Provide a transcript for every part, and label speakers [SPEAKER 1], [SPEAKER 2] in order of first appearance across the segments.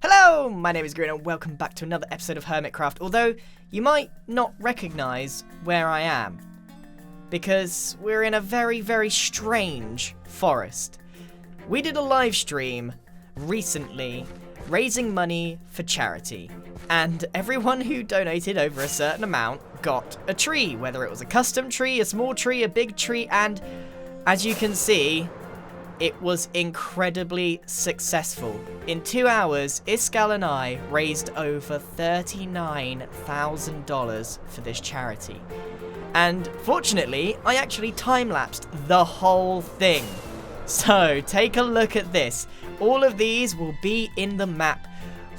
[SPEAKER 1] Hello, my name is Grian and welcome back to another episode of Hermitcraft, although you might not recognise where I am, because we're in a very, very strange forest. We did a live stream recently raising money for charity, and everyone who donated over a certain amount got a tree, whether it was a custom tree, a small tree, a big tree, and as you can see, it was incredibly successful. In 2 hours, Iskall and I raised over $39,000 for this charity. And fortunately, I actually time-lapsed the whole thing. So, take a look at this. All of these will be in the map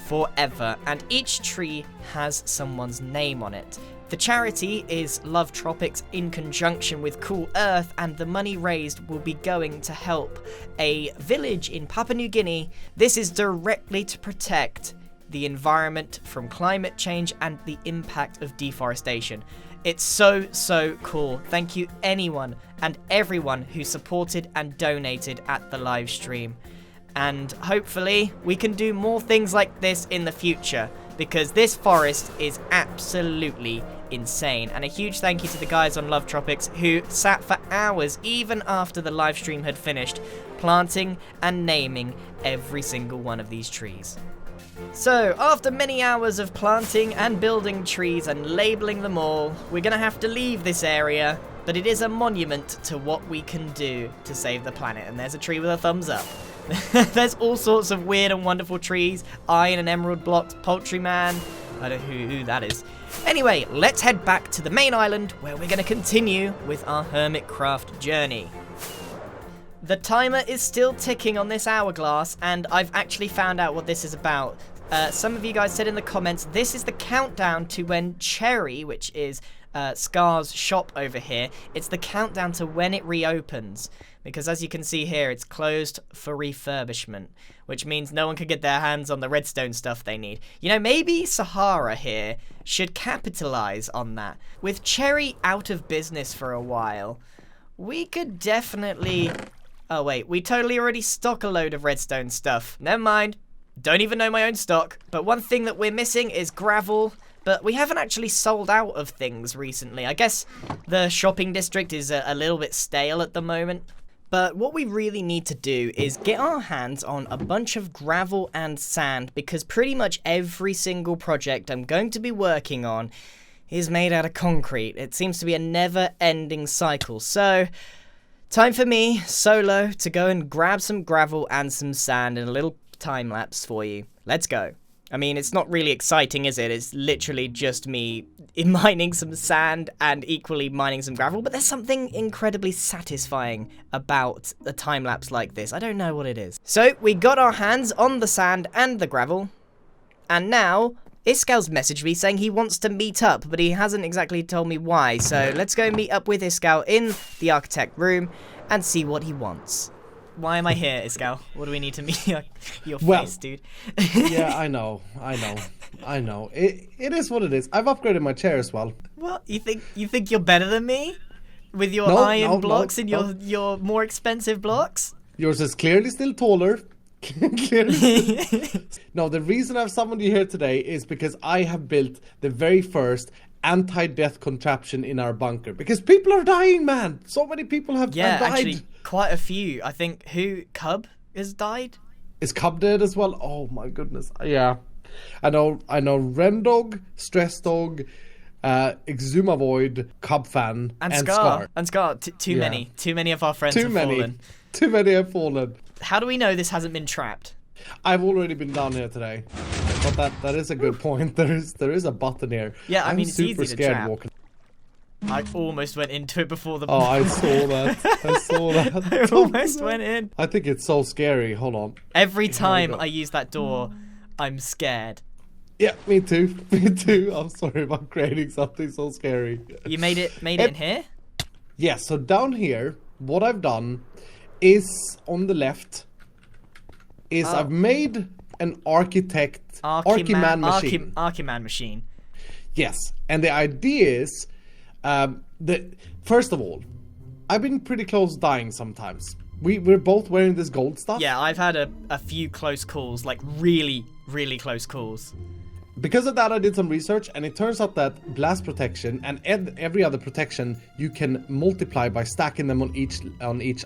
[SPEAKER 1] forever, and each tree has someone's name on it. The charity is Love Tropics in conjunction with Cool Earth, and the money raised will be going to help a village in Papua New Guinea. This is directly to protect the environment from climate change and the impact of deforestation. It's so cool. Thank you anyone and everyone who supported and donated at the live stream. And hopefully we can do more things like this in the future, because this forest is absolutely insane. And a huge thank you to the guys on Love Tropics who sat for hours, even after the live stream had finished, planting and naming every single one of these trees. So, after many hours of planting and building trees and labeling them all, we're gonna have to leave this area, but it is a monument to what we can do to save the planet. And there's a tree with a thumbs up. There's all sorts of weird and wonderful trees, iron and emerald blocks, poultry man, I don't know who that is. Anyway, let's head back to the main island where we're going to continue with our Hermitcraft journey. The timer is still ticking on this hourglass, and I've actually found out what this is about. Some of you guys said in the comments, this is the countdown to when Cherry, which is Scar's shop over here, it's the countdown to when it reopens. Because as you can see here, it's closed for refurbishment, which means no one can get their hands on the redstone stuff they need. You know, maybe Sahara here should capitalize on that. With Cherry out of business for a while, we could definitely... Oh wait, we totally already stock a load of redstone stuff. Never mind. Don't even know my own stock. But one thing that we're missing is gravel. But we haven't actually sold out of things recently. I guess the shopping district is a little bit stale at the moment. But what we really need to do is get our hands on a bunch of gravel and sand, because pretty much every single project I'm going to be working on is made out of concrete. It seems to be a never-ending cycle. So, time for me, solo, to go and grab some gravel and some sand in a little time lapse for you. Let's go. I mean, it's not really exciting, is it? It's literally just me mining some sand and equally mining some gravel, but there's something incredibly satisfying about a time-lapse like this. I don't know what it is. So, we got our hands on the sand and the gravel, and now Iskall's messaged me saying he wants to meet up, but he hasn't exactly told me why, so let's go meet up with Iskall in the architect room and see what he wants. Why am I here, Iskall? What do we need to meet your face, dude?
[SPEAKER 2] Yeah, I know. It is what it is. I've upgraded my chair as well.
[SPEAKER 1] What? You think you're better than me? With your iron blocks and your more expensive blocks?
[SPEAKER 2] Yours is clearly still taller. No, the reason I've summoned you here today is because I have built the very first anti-death contraption in our bunker. Because people are dying, man. So many people have died.
[SPEAKER 1] Actually, quite a few. I think Cub has died?
[SPEAKER 2] Is Cub dead as well? Oh my goodness. Yeah. I know Rendog, Stress Dog, Exumavoid, Cub Fan, and Scar.
[SPEAKER 1] And Scar. Too many. Too many of our friends have fallen.
[SPEAKER 2] Too many have fallen.
[SPEAKER 1] How do we know this hasn't been trapped?
[SPEAKER 2] I've already been down here today. But that is a good point. There is a button here.
[SPEAKER 1] Yeah, I mean, it's easy to trap.
[SPEAKER 2] Walking.
[SPEAKER 1] I almost went into it before the...
[SPEAKER 2] Oh, I saw that.
[SPEAKER 1] I almost went in.
[SPEAKER 2] I think it's so scary. Hold on.
[SPEAKER 1] Every time I use that door, I'm scared.
[SPEAKER 2] Yeah, me too. Me too. I'm sorry about creating something so scary.
[SPEAKER 1] You made it in here?
[SPEAKER 2] Yeah, so down here, what I've done is on the left is I've made an Archiman machine. Yes, and the idea is first of all, I've been pretty close dying sometimes. We're both wearing this gold stuff.
[SPEAKER 1] Yeah, I've had a few close calls, like really, really close calls.
[SPEAKER 2] Because of that, I did some research, and it turns out that blast protection and every other protection you can multiply by stacking them on each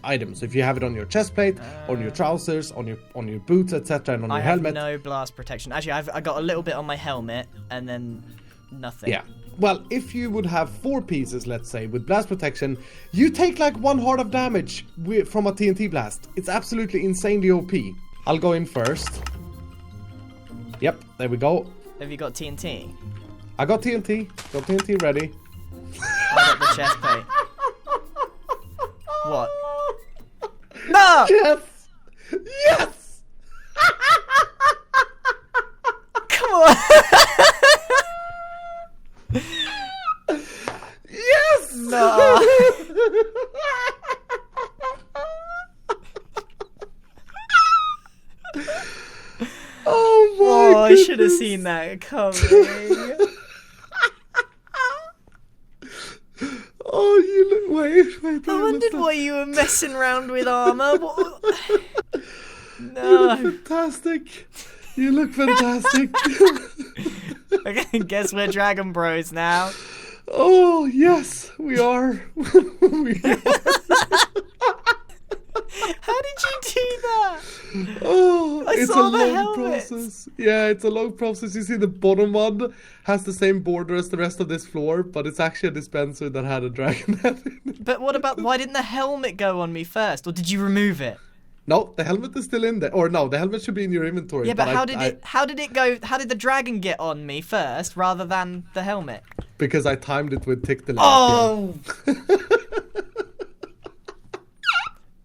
[SPEAKER 2] item. So if you have it on your chest plate, on your trousers, on your boots, etc., and on your helmet.
[SPEAKER 1] I have no blast protection. Actually, I got a little bit on my helmet, and then nothing.
[SPEAKER 2] Yeah. Well, if you would have 4 pieces, let's say, with blast protection, you take like 1 heart of damage from a TNT blast. It's absolutely insanely OP. I'll go in first. Yep, there we go.
[SPEAKER 1] Have you got TNT?
[SPEAKER 2] I got TNT. Got TNT ready.
[SPEAKER 1] I got the chest plate. What? No!
[SPEAKER 2] Yes! Yes!
[SPEAKER 1] Come on!
[SPEAKER 2] Yes!
[SPEAKER 1] No!
[SPEAKER 2] Oh my
[SPEAKER 1] I should have seen that coming.
[SPEAKER 2] Oh, you look... Wait.
[SPEAKER 1] I wondered why you were messing around with armor. No.
[SPEAKER 2] You look fantastic. You look fantastic.
[SPEAKER 1] I guess we're Dragon Bros now.
[SPEAKER 2] Oh, yes, we are. We are.
[SPEAKER 1] How did you do that?
[SPEAKER 2] Oh, it's a long
[SPEAKER 1] helmet.
[SPEAKER 2] process. Yeah, it's a long process. You see, the bottom one has the same border as the rest of this floor, but it's actually a dispenser that had a dragon head in it.
[SPEAKER 1] But what about, why didn't the helmet go on me first? Or did you remove it?
[SPEAKER 2] No, the helmet is still in there. Or no, the helmet should be in your inventory.
[SPEAKER 1] Yeah, but how did the dragon get on me first rather than the helmet?
[SPEAKER 2] Because I timed it with tick the
[SPEAKER 1] Oh!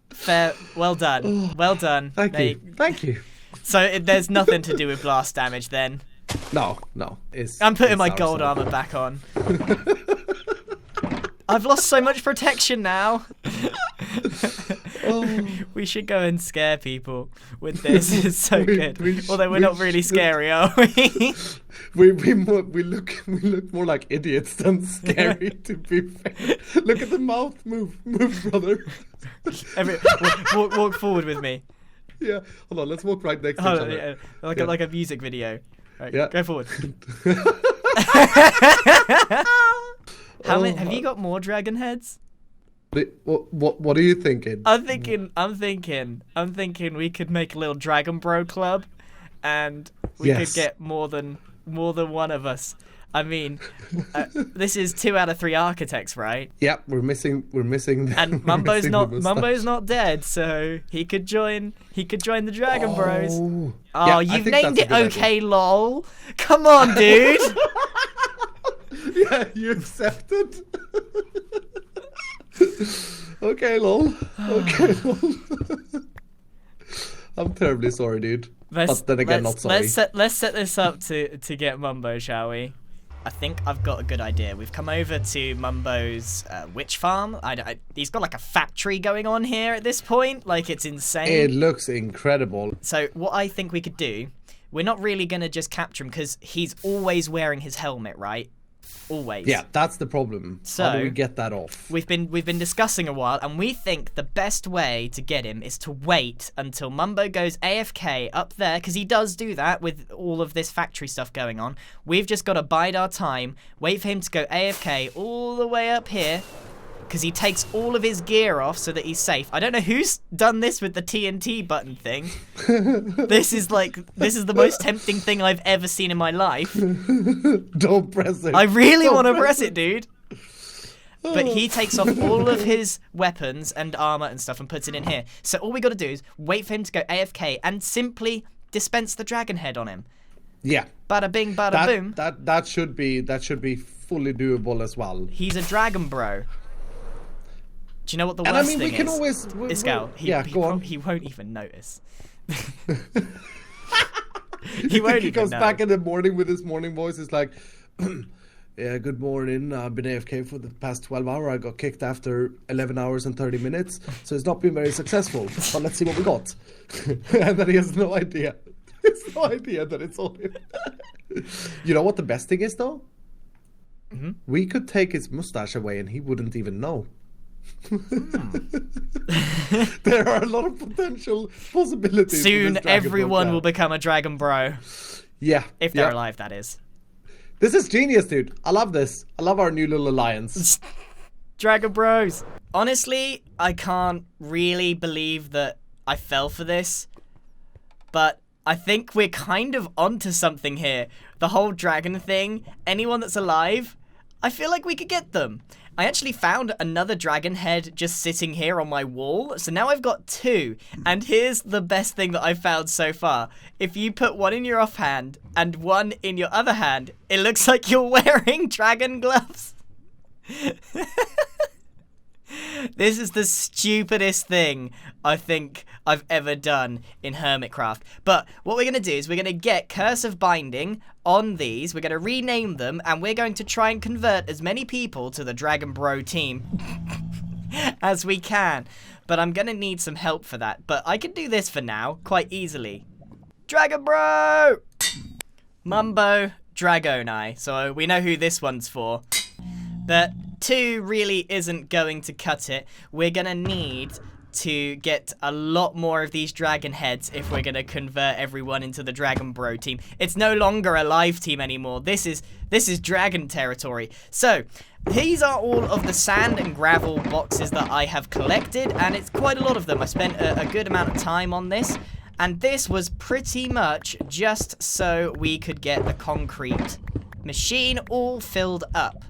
[SPEAKER 1] Fair. Well done. Well done.
[SPEAKER 2] Thank you. Thank you.
[SPEAKER 1] So there's nothing to do with blast damage then?
[SPEAKER 2] No.
[SPEAKER 1] I'm putting my gold armor back on. I've lost so much protection now. We should go and scare people with this. It's so good. Although we're not really scary, are we?
[SPEAKER 2] We look more like idiots than scary, to be fair. Look at the mouth. Move, brother.
[SPEAKER 1] Walk forward with me.
[SPEAKER 2] Yeah. Hold on. Let's walk right next to each other.
[SPEAKER 1] Yeah. Like a music video. Right,
[SPEAKER 2] yeah.
[SPEAKER 1] Go forward. Have you got more dragon heads?
[SPEAKER 2] What are you thinking?
[SPEAKER 1] I'm thinking we could make a little Dragon Bro club, and we could get more than one of us. I mean, this is 2 out of 3 architects, right?
[SPEAKER 2] Yeah, we're missing.
[SPEAKER 1] And Mumbo's not dead, so he could join the Dragon Bros. Oh, yeah, you've named it okay, lol. Come on, dude.
[SPEAKER 2] Yeah, you accepted. Okay, lol. I'm terribly sorry, dude. But then again, not sorry.
[SPEAKER 1] Let's set this up to get Mumbo, shall we? I think I've got a good idea. We've come over to Mumbo's witch farm. He's got like a factory going on here at this point. Like, it's insane.
[SPEAKER 2] It looks incredible.
[SPEAKER 1] So what I think we could do, we're not really going to just capture him because he's always wearing his helmet, right? Always.
[SPEAKER 2] Yeah, that's the problem.
[SPEAKER 1] So,
[SPEAKER 2] how do we get that off?
[SPEAKER 1] We've been discussing a while, and we think the best way to get him is to wait until Mumbo goes AFK up there, because he does do that with all of this factory stuff going on. We've just got to bide our time, wait for him to go AFK all the way up here, because he takes all of his gear off so that he's safe. I don't know who's done this with the TNT button thing. This is the most tempting thing I've ever seen in my life.
[SPEAKER 2] Don't press it.
[SPEAKER 1] I really want to press it, dude. But he takes off all of his weapons and armor and stuff and puts it in here. So all we got to do is wait for him to go AFK and simply dispense the dragon head on him.
[SPEAKER 2] Yeah.
[SPEAKER 1] Bada bing, bada boom.
[SPEAKER 2] That should be fully doable as well.
[SPEAKER 1] He's a dragon bro. Do you know what the worst thing is?
[SPEAKER 2] We can always...
[SPEAKER 1] Iskall,
[SPEAKER 2] go on.
[SPEAKER 1] He won't even notice.
[SPEAKER 2] He comes back in the morning with his morning voice. It's like, yeah, good morning. I've been AFK for the past 12 hours. I got kicked after 11 hours and 30 minutes. So it's not been very successful. But let's see what we got. And then he has no idea. He has no idea that it's all him. You know what the best thing is, though? Mm-hmm. We could take his mustache away and he wouldn't even know. There are a lot of potential possibilities.
[SPEAKER 1] Soon everyone will become a Dragon Bro.
[SPEAKER 2] Yeah.
[SPEAKER 1] If they're alive, that is.
[SPEAKER 2] This is genius, dude. I love this. I love our new little alliance.
[SPEAKER 1] Dragon Bros. Honestly, I can't really believe that I fell for this. But I think we're kind of onto something here. The whole dragon thing, anyone that's alive, I feel like we could get them. I actually found another dragon head just sitting here on my wall. So now I've got 2. And here's the best thing that I've found so far. If you put one in your offhand and one in your other hand, it looks like you're wearing dragon gloves. This is the stupidest thing I think I've ever done in Hermitcraft. But what we're going to do is we're going to get Curse of Binding on these. We're going to rename them, and we're going to try and convert as many people to the Dragon Bro team as we can. But I'm going to need some help for that. But I can do this for now quite easily. Dragon Bro! Mumbo Dragoni. So we know who this one's for. But 2 really isn't going to cut it. We're going to need to get a lot more of these dragon heads if we're going to convert everyone into the Dragon Bro team. It's no longer a live team anymore. This is dragon territory. So, these are all of the sand and gravel boxes that I have collected, and it's quite a lot of them. I spent a good amount of time on this, and this was pretty much just so we could get the concrete machine all filled up.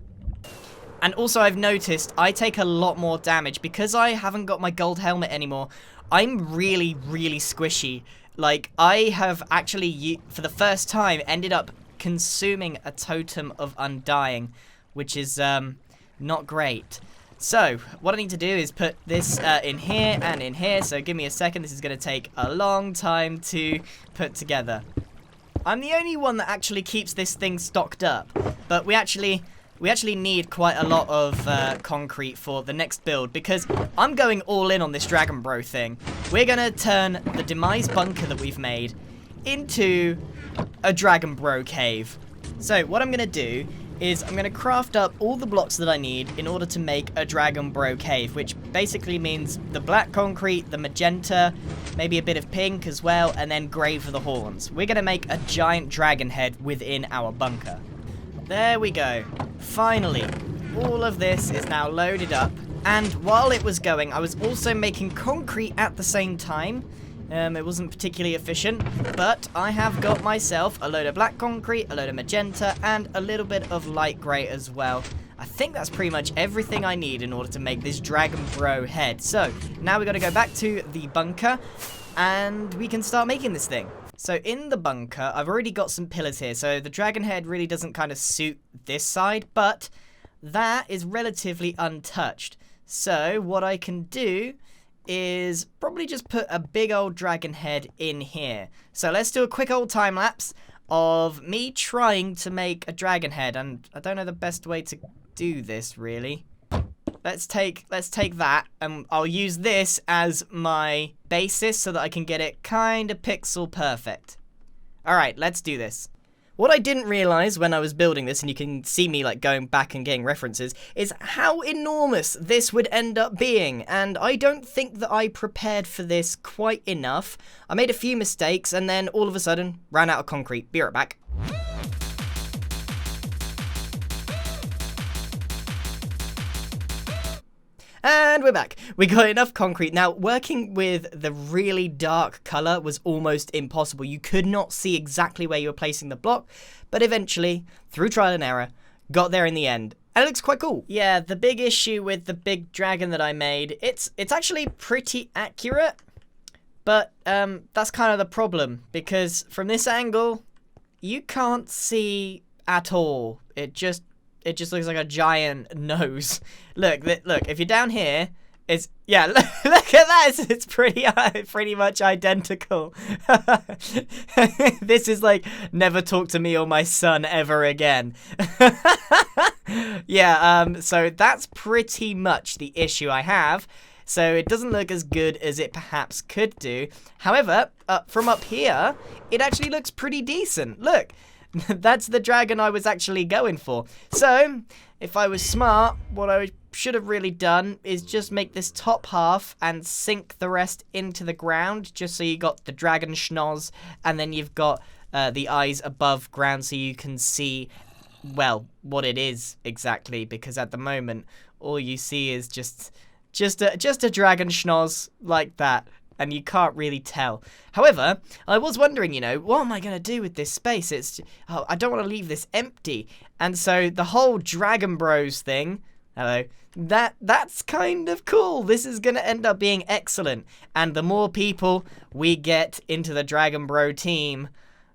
[SPEAKER 1] And also I've noticed I take a lot more damage because I haven't got my gold helmet anymore. I'm really, really squishy. Like, I have actually, for the first time, ended up consuming a totem of undying, which is not great. So, what I need to do is put this in here and in here. So give me a second. This is going to take a long time to put together. I'm the only one that actually keeps this thing stocked up. But we actually need quite a lot of concrete for the next build because I'm going all in on this Dragon Bro thing. We're going to turn the demise bunker that we've made into a Dragon Bro cave. So what I'm going to do is I'm going to craft up all the blocks that I need in order to make a Dragon Bro cave, which basically means the black concrete, the magenta, maybe a bit of pink as well, and then grey for the horns. We're going to make a giant dragon head within our bunker. There we go. Finally, all of this is now loaded up. And while it was going, I was also making concrete at the same time. It wasn't particularly efficient, but I have got myself a load of black concrete, a load of magenta, and a little bit of light grey as well. I think that's pretty much everything I need in order to make this Dragon Bro head. So, now we've got to go back to the bunker, and we can start making this thing. So in the bunker, I've already got some pillars here. So the dragon head really doesn't kind of suit this side, but that is relatively untouched. So what I can do is probably just put a big old dragon head in here. So let's do a quick old time lapse of me trying to make a dragon head. And I don't know the best way to do this really. Let's take that, and I'll use this as my basis so that I can get it kind of pixel perfect. Alright, let's do this. What I didn't realize when I was building this, and you can see me like going back and getting references, is how enormous this would end up being, and I don't think that I prepared for this quite enough. I made a few mistakes, and then all of a sudden, ran out of concrete. Be right back. And we're back. We got enough concrete. Now, working with the really dark colour was almost impossible. You could not see exactly where you were placing the block, but eventually, through trial and error, got there in the end. And it looks quite cool. Yeah, the big issue with the big dragon that I made, it's actually pretty accurate, but that's kind of the problem, because from this angle, you can't see at all. It just looks like a giant nose. Look, if you're down here, it's, yeah, look at that, it's pretty much identical. This is like, never talk to me or my son ever again. Yeah, so that's pretty much the issue I have. So it doesn't look as good as it perhaps could do. However, from up here, it actually looks pretty decent. Look. That's the dragon I was actually going for. So, if I was smart, what I should have really done is just make this top half and sink the rest into the ground, just so you got the dragon schnoz, and then you've got the eyes above ground so you can see, well, what it is exactly, because at the moment, all you see is just a dragon schnoz like that. And you can't really tell. However, I was wondering, what am I going to do with this space? I don't want to leave this empty. And so the whole Dragon Bros thing, hello, that's kind of cool. This is going to end up being excellent. And the more people we get into the Dragon Bro team,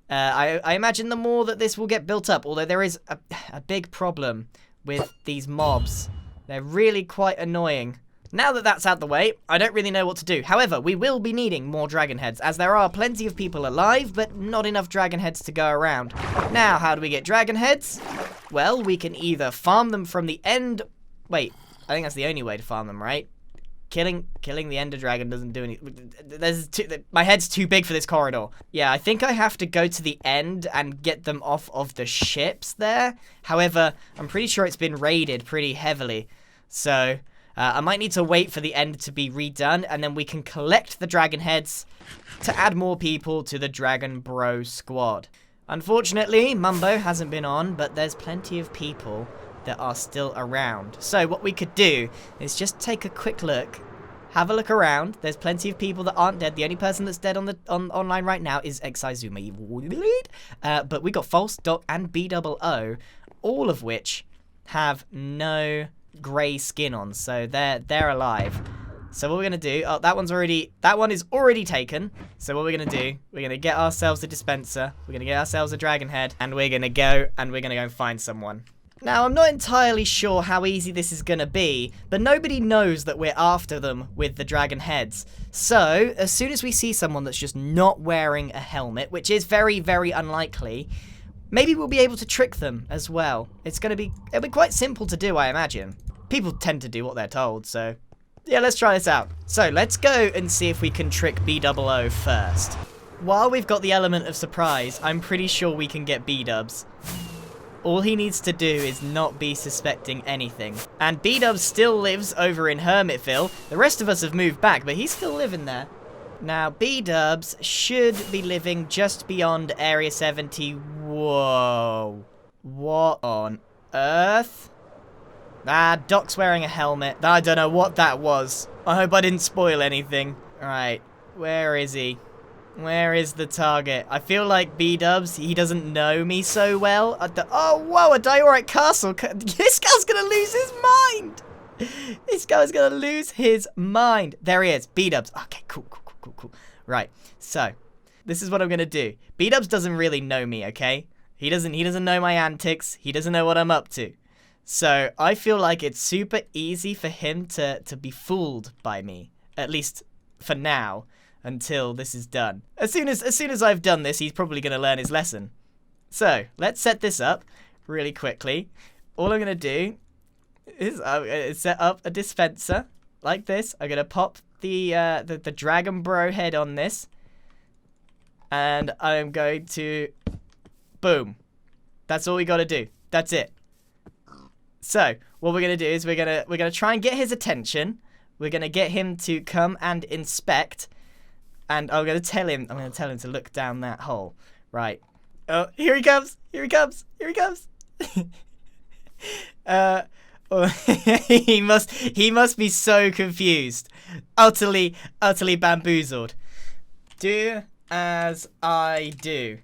[SPEAKER 1] I imagine the more that this will get built up. Although there is a big problem with these mobs. They're really quite annoying. Now that that's out the way, I don't really know what to do. However, we will be needing more dragon heads, as there are plenty of people alive, but not enough dragon heads to go around. Now, how do we get dragon heads? Well, we can either farm them from the end... Wait, I think that's the only way to farm them, right? Killing the ender dragon doesn't do any... My head's too big for this corridor. Yeah, I think I have to go to the end and get them off of the ships there. However, I'm pretty sure it's been raided pretty heavily, so... I might need to wait for the end to be redone, and then we can collect the dragon heads to add more people to the Dragon Bro squad. Unfortunately, Mumbo hasn't been on, but there's plenty of people that are still around. So what we could do is just take a quick look, have a look around. There's plenty of people that aren't dead. The only person that's dead on online right now is Exizuma. But we got False, Doc, and BOO, all of which have no grey skin on, so they're alive. So what we're gonna do, that one is already taken. So what we're gonna do, we're gonna get ourselves a dispenser, we're gonna get ourselves a dragon head, and we're gonna go and find someone. Now, I'm not entirely sure how easy this is gonna be, but nobody knows that we're after them with the dragon heads. So as soon as we see someone that's just not wearing a helmet, which is very, very unlikely, maybe we'll be able to trick them as well. It'll be quite simple to do, I imagine. People tend to do what they're told, so... Yeah, let's try this out. So, let's go and see if we can trick BOO first. While we've got the element of surprise, I'm pretty sure we can get B-dubs. All he needs to do is not be suspecting anything. And B-dubs still lives over in Hermitville. The rest of us have moved back, but he's still living there. Now, B-dubs should be living just beyond Area 70. Whoa. What on earth? Doc's wearing a helmet. I don't know what that was. I hope I didn't spoil anything. Alright, where is he? Where is the target? I feel like B-dubs, he doesn't know me so well. Oh, whoa, a Diorite castle. This guy's gonna lose his mind. This guy's gonna lose his mind. There he is, B-dubs. Okay, cool. Right, so, this is what I'm gonna do. B-dubs doesn't really know me, okay? He doesn't know my antics. He doesn't know what I'm up to. So, I feel like it's super easy for him to be fooled by me. At least, for now, until this is done. As soon as I've done this, he's probably gonna learn his lesson. So, let's set this up really quickly. All I'm gonna do is set up a dispenser like this. I'm gonna pop the Dragon Bro head on this, and I'm going to boom. That's all we gotta do. That's it. So what we're gonna do is we're gonna try and get his attention. We're gonna get him to come and inspect, and I'm gonna tell him to look down that hole. Right. Oh, here he comes. Here he comes. He must be so confused. Utterly bamboozled. Do as I do.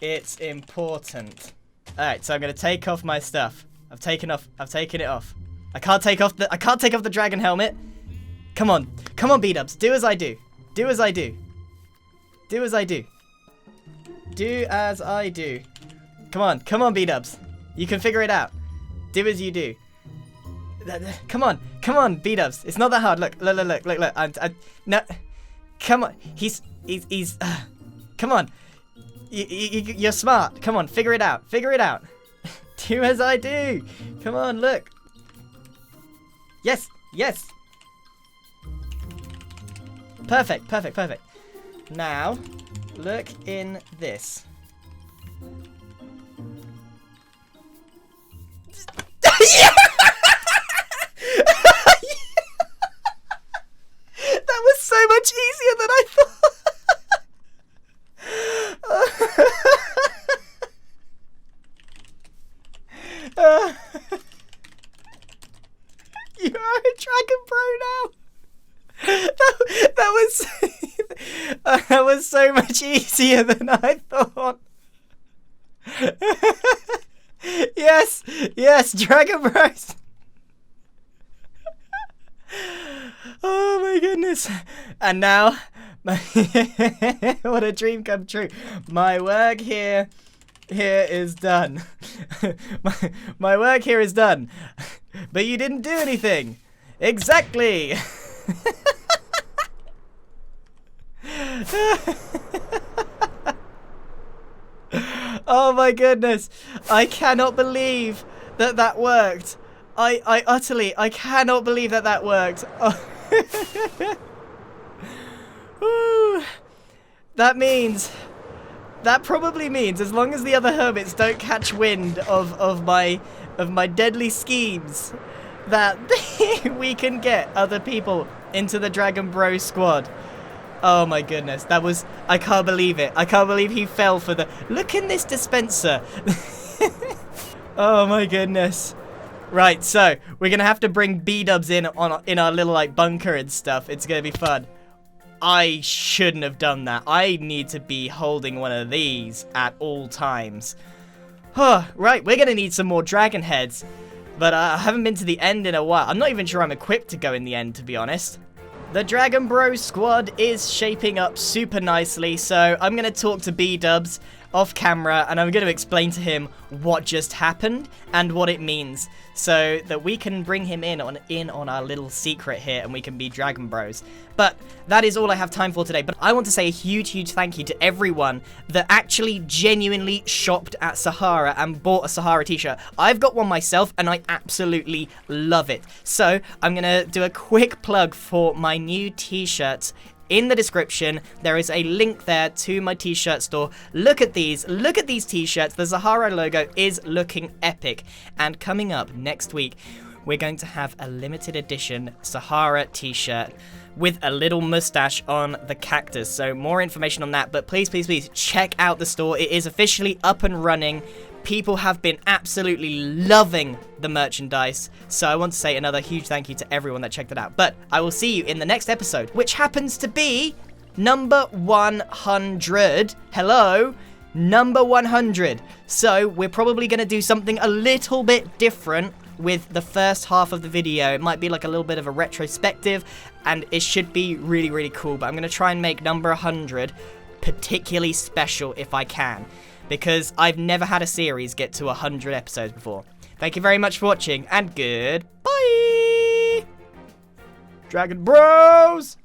[SPEAKER 1] It's important. Alright, so I'm gonna take off my stuff. I've taken it off. I can't take off the dragon helmet. Come on, B-dubs. Do as I do. Do as I do. Come on, B-dubs. You can figure it out. Do as you do. Come on, B-dubs. It's not that hard. Look. No. Come on. He's come on. You're smart. Come on, figure it out. Do as I do. Come on, look. Yes. Perfect. Now, look in this. You are a Dragon Bro now. That was that was so much easier than I thought. Yes, Dragon Bros. Oh my goodness. And now, what a dream come true. My work here is done. my work here is done. But you didn't do anything. Exactly. Oh my goodness. I cannot believe that worked. I cannot believe that worked. Oh. Woo. That probably means, as long as the other hermits don't catch wind of my deadly schemes, that we can get other people into the Dragon Bro squad. Oh my goodness, I can't believe it. I can't believe he fell for the, look in this dispenser. Oh my goodness. Right, so we're gonna have to bring B-dubs in our little like bunker and stuff. It's gonna be fun. I shouldn't have done that. I need to be holding one of these at all times. Right, we're gonna need some more dragon heads. But I haven't been to the end in a while. I'm not even sure I'm equipped to go in the end, to be honest. The Dragon Bro squad is shaping up super nicely, so I'm going to talk to B-dubs off camera, and I'm going to explain to him what just happened and what it means, so that we can bring him in on our little secret here, and we can be Dragon Bros. But that is all I have time for today. But I want to say a huge thank you to everyone that actually genuinely shopped at Sahara and bought a Sahara t-shirt. I've got one myself, and I absolutely love it. So I'm going to do a quick plug for my new t-shirts. In the description, there is a link there to my t-shirt store. Look at these t-shirts. The Sahara logo is looking epic. And coming up next week, we're going to have a limited edition Sahara t-shirt with a little mustache on the cactus. So more information on that, but please check out the store. It is officially up and running. People have been absolutely loving the merchandise, so I want to say another huge thank you to everyone that checked it out. But I will see you in the next episode, which happens to be number 100. Hello, number 100. So we're probably going to do something a little bit different with the first half of the video. It might be like a little bit of a retrospective, and it should be really cool. But I'm going to try and make number 100 particularly special if I can, because I've never had a series get to 100 episodes before. Thank you very much for watching, and goodbye! Dragon Bros!